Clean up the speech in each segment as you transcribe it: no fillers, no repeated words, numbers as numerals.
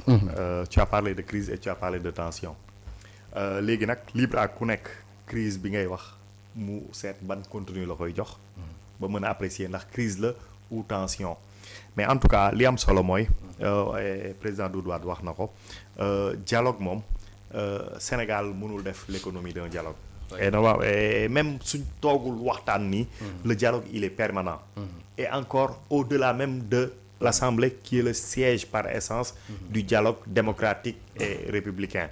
Tu as parlé de crise et tu as parlé de tension. Léegi nag libre ak ku nekk crise bi ngay wax mu seet ban contenu la koy jox. ba mën a apprécier ndax crise la ou tension. mais en tout cas li am solo mooy. président Doudou Wade wax na ko dialogue moom Sénégal mënul def l'économie d'un dialogue. et na waaw et même suñ toogul waxtaan nii. le dialogue il est permanent. et encore au-delà même de l'Assemblée qui est le siège par essence du dialogue démocratique et républicain.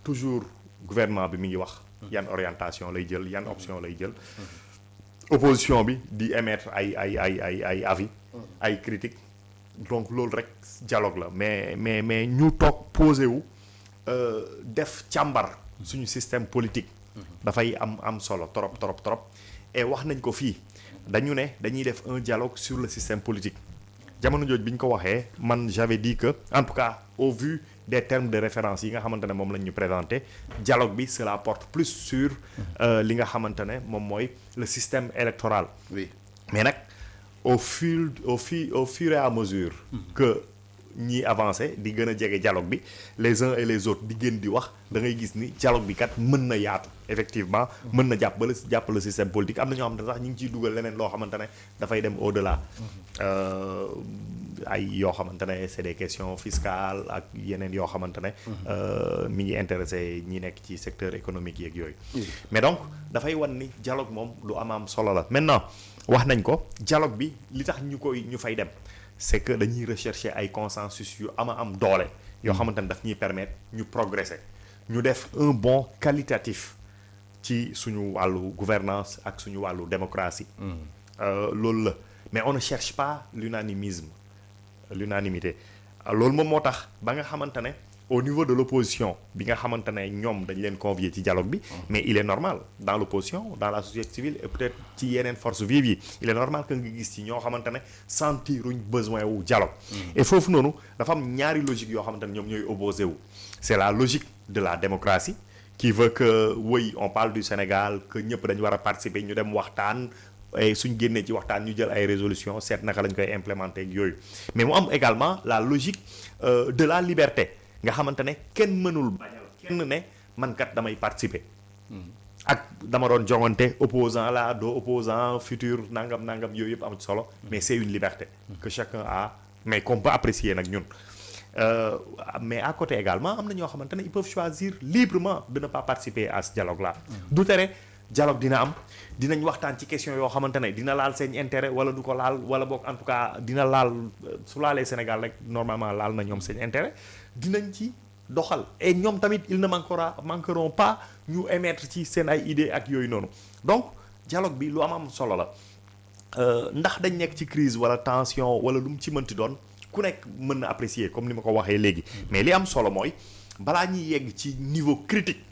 Toujours gouvernement bi mi ngi wax yan orientation lay jël yan option lay jël. opposition bi di émettre ay avis ay critiques donc loolu rek dialogue la mais ñu toog posé wu def càmbar suñu système politique dafay am solo trop et wax nañ ko fii dañu ne dañuy def un dialogue sur le système politique jamono jooj bi ñu ko waxee man j'avais dit que en tout cas au vu des termes de référence yi nga xamante ne moom lañ ñu présenté dialogue bi cela porte plus sur li nga xamante ne moom mooy le système électoral. Oui. mais nag au fur et à mesure que ñiy avancé di gën a jege dialogue bi les uns et les autres di gën di wax da ngay gis ni dialogue bi kat mën na yaatu effectivement mën na jàpp le système politique am na ñoo xamante ne sax ñu ngi ciy dugal leneen loo xamante ne dafay dem au-delà ay yoo xamante ne c'est des questions fiscales ak yeneen yoo xamante ne mi ngi intéressé ñi nekk ci secteur économique yeeg yooyu mais donc dafay wan ni dialogue moom lu am solo la maintenant wax nañ ko dialogue bi li tax ñu fay dem c'est que dañuy rechercher ay consensus yu am doole yoo xamante ne daf ñuy permettre ñu progresser ñu def un bond qualitatif ci suñu wàllu gouvernance ak suñu wàllu démocratie loolu la mais on ne cherche pas l'unanimité loolu moom moo tax ba nga xamante ne au niveau de l'opposition bi nga xamante ne ñoom dañ leen convier ci dialogue bi mais il est normal dans l'opposition dans la société civile et peut-être ci yeneen forces vives yi il est normal que nga gis ci ñoo xamante ne sentiruñ besoin wu dialogue et foofu noonu dafa am ñaari logique yoo xamante ne ñoom ñooy opposé wu c'est la logique de la démocratie qui veut que oui on parle du Sénégal que ñëpp dañu war a participer ñu dem waxtaan et suñ génnee ci waxtaan ñu jël ay résolutions seet naka lañ koy implémenter ak yooyu mais mu am également la logique de la liberté nga xamante ne kenn mënul bañal kenn ne man kat damay participer ak dama doon joŋante opposant la doo opposant futur nangam yooyu yëpp am ci solo mais c'est une liberté que chacun a mais qu'on peut apprécier nag ñun mais à côté également am na ñoo xamante ne ils peuvent choisir librement de ne pas participer à ce dialogue là du tere dialogue dina am dinañ waxtaan ci question yoo xamante ne dina laal seen intérêt wala du ko laal wala boog en tout cas dina laal su laalee Sénégal rek normalement laal na ñoom seen intérêt dinañ ci doxal et ñoom tamit ils ne manqueront pas ñu émettre ci seen ay idées ak yooyu noonu donc dialogue bi lu am solo la ndax dañ nekk ci crise wala tension wala lu mu ci mënti doon ku nekk mën na apprécier comme ni ma ko waxee léegi mais li am solo mooy balaa ñuy yegg ci niveau critique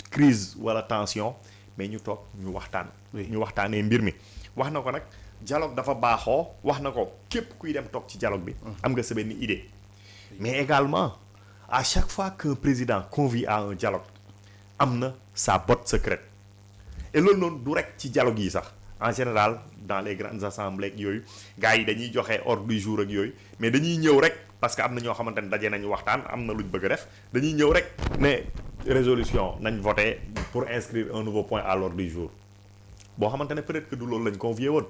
crise wala tension mais ñu toog ñu waxtaan ñu waxtaanee mbir mi wax na ko nag dialogue dafa baaxoo wax na ko képp kuy dem toog ci dialogue bi am nga sa benn idée mais également à chaque fois qu'un président convie à un dialogue am na sa botte secrète et loolu noonu du rek ci dialogue yi sax en général dans les grandes assemblées ak yooyu gars yi dañuy joxe ordre du jour ak yooyu mais dañuy ñëw rek parce que am na ñoo xamante ne daje nañu waxtaan am na luñ bëgg a def dañuy ñëw rek mais résolution nañ voté pour inscrire un nouveau point à l'ordre du jour boo xamante ne peut-être que du loolu lañ convié woon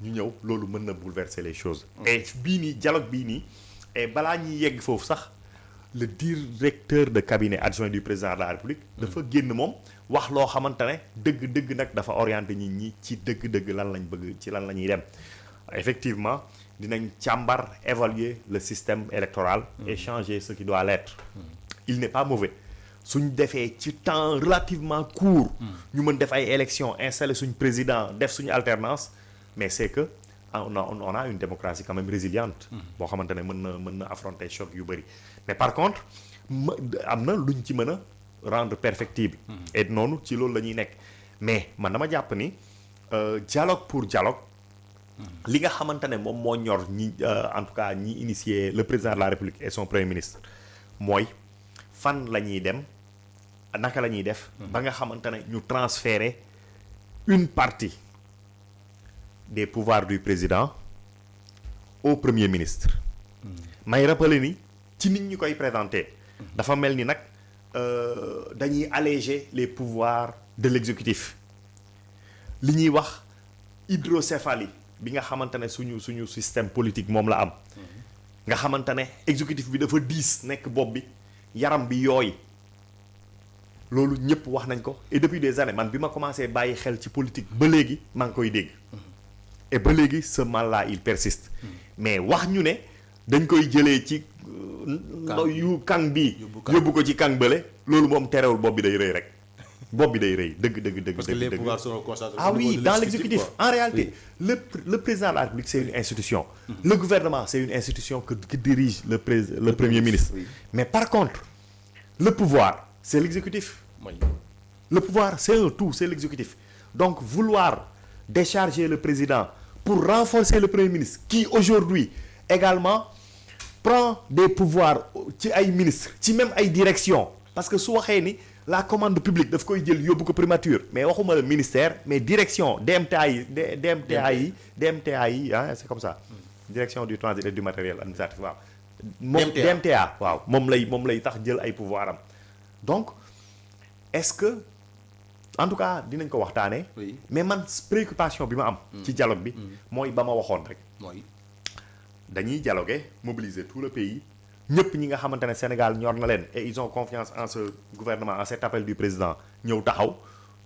ñu ñëw loolu mën na bouleverser les choses et bii nii dialogue bii nii et balaa ñuy yegg foofu sax le directeur de cabinet adjoint du président de la République dafa génn moom wax loo xamante ne dëgg nag dafa orienté nit ñi ci dëgg lan lañ bëgg ci lan la ñuy dem effectivement dinañ càmbar évaluer le système électoral et changer ce qui doit l'être il n'est pas mauvais suñ defee ci temps relativement court ñu mën def ay élections installer suñ président def suñu alternance mais c'est que on a une démocratie quand même résiliente boo xamante ne mën na affronter choc yu bëri mais par contre am na luñ ci mën a rendre perfectible et noonu ci loolu la ñuy nekk mais man dama jàpp ni dialogue pour dialogue li nga xamante ne moom moo ñor ñi en tout cas ñi initié le président de la République et son premier ministre mooy fan la ñuy dem naka la ñuy def ba nga xamante ne ñu transférer une partie des pouvoirs du président au premier ministre. may rappeler ni ci nit ñi koy présenter. dafa mel ni nag dañuy alléger les pouvoirs de l'exécutif li ñuy wax hydrocéphalie bi nga xamante ne suñu système politique moom la am. nga xamante ne exécutif bi dafa diis nekk bopp bi yaram bi yooy loolu ñëpp wax nañ ko et depuis des années man bi ma commencé bàyyi xel ci politique ba léegi maa ngi koy dégg. et ba léegi ce mal là il persiste. mais wax ñu ne dañ koy jëlee ci. yu kang bi yóbbu ko ci kang bële loolu moom terewul bopp bi day rëy rek bopp bi day rëy dëgg. parce que les pouvoirs sont concentrés. ah oui dans l'exécutif en réalité le président de la République c'est une institution. Le gouvernement c'est une institution qui dirige le premier ministre. Mais par contre le pouvoir c'est l'exécutif. Le pouvoir c'est un tout, c'est l'exécutif. Donc vouloir décharger le président pour renforcer le premier ministre qui aujourd'hui également prend des pouvoirs ci ay ministres ci même ay directions parce que su waxee ni la commande publique daf koy jël yóbbu ko primature mais waxuma le ministère mais direction DMTA yi ah c'est comme ça. Direction du transit et du matériel administratif waaw. moom DMTA waaw moom lay tax jël ay pouvoir am donc est-ce que en tout cas dinañ ko waxtaanee. mais man préoccupation bi ma am. ci dialogue bi mooy ba ma waxoon rek. dañuy dialoguer mobiliser tout le pays ñëpp ñi nga xamante ne Sénégal ñor na leen et ils ont confiance en ce gouvernement en cet appel du président ñëw taxaw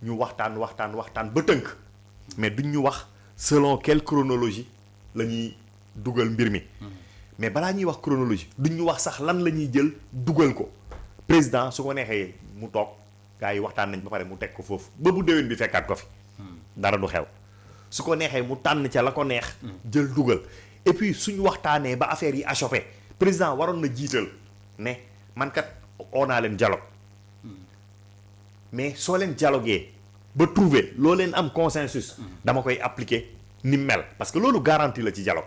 ñu waxtaan ba tënk mais duñ ñu wax selon quelle chronologie la ñuy dugal mbir mi. mais balaa ñuy wax chronologie duñ ñu wax sax lan la ñuy jël dugal ko président su ko neexee mu toog gars yi waxtaan nañ ba pare mu teg ko foofu ba bu déwén bi fekkaat ko fi. dara du xew su ko neexee mu tànn ca la ko neex. jël dugal. et puis suñu waxtaanee ba affaire yi achoppé président waroon na jiital ne man kat oo naa leen dialogue mais soo leen dialoguee ba trouver loo leen am consensus. dama koy appliquer ni mel parce que loolu garantie la ci dialogue.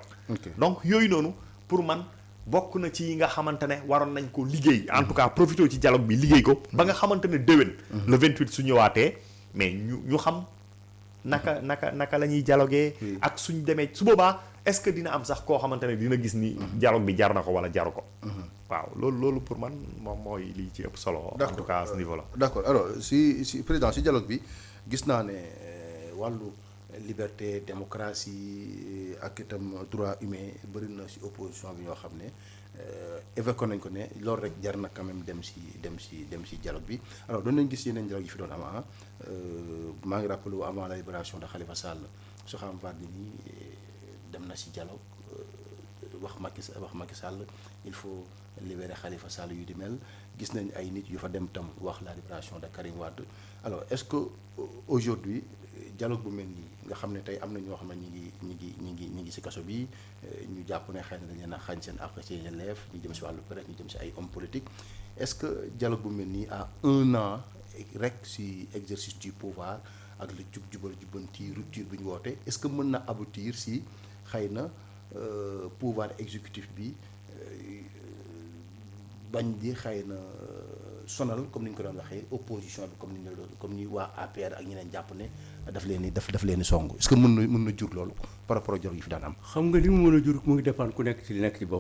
donc yooyu noonu pour man bokk na ci yi nga xamante ne waroon nañ ko liggéey en tout cas profité ci dialogue bi liggéey ko ba nga xamante ne déwén. le 28 su ñëwaatee mais ñu xam naka la ñuy dialoguer. ak suñ demee su boobaa. est-ce que dina am sax koo xamante ne dina gis ni dialogue bi jar na ko wala jaru ko. waaw loolu pour man moom mooy lii ci ëpp solo. en tout cas à ce niveau là. d'accord alors si président si dialogue bi gis naa ne wàllu liberté démocratie ak itam droit humain bëri na si opposition bi ñoo xam ne évoqué nañ ko ne loolu rek jar na quand même dem si dialogue bi alors doon nañ gis yeneen dialogue yi fi doon am maa ngi rappelé wu avant la libération de Khalifa Sall Soham Wardini dem na ci dialogue wax Macky Sall il faut libérer Khalifa Sall yu di mel gis nañ ay nit yu fa dem tam wax la libération de Karim Wade alors est-ce que aujourd'hui dialogue bu mel nii nga xam ne tey am na ñoo xam ne ñi ngi ci kaso bi ñu jàpp ne xëy na dañ leen a xañ seen àq ci élèves ñu jëm ci wàllu presse ñu jëm ci ay hommes politiques est-ce que dialogue bu mel nii à 1 an rek ci exercice du pouvoir ak la jubal jubbanti rupture bi ñu woote est-ce que mën na aboutir ci xëy na pouvoir exécutif bi bañ di xëy na sonal comme ni ñu ko doon waxee opposition bi comme ni waa APR ak ñeneen jàpp ne daf leen ni song est-ce que mën na jur loolu par rapport ak dialogue yi fi daan am. xam nga li mu mën a jur mu ngi dépendre ku nekk ci li nekk ci bopp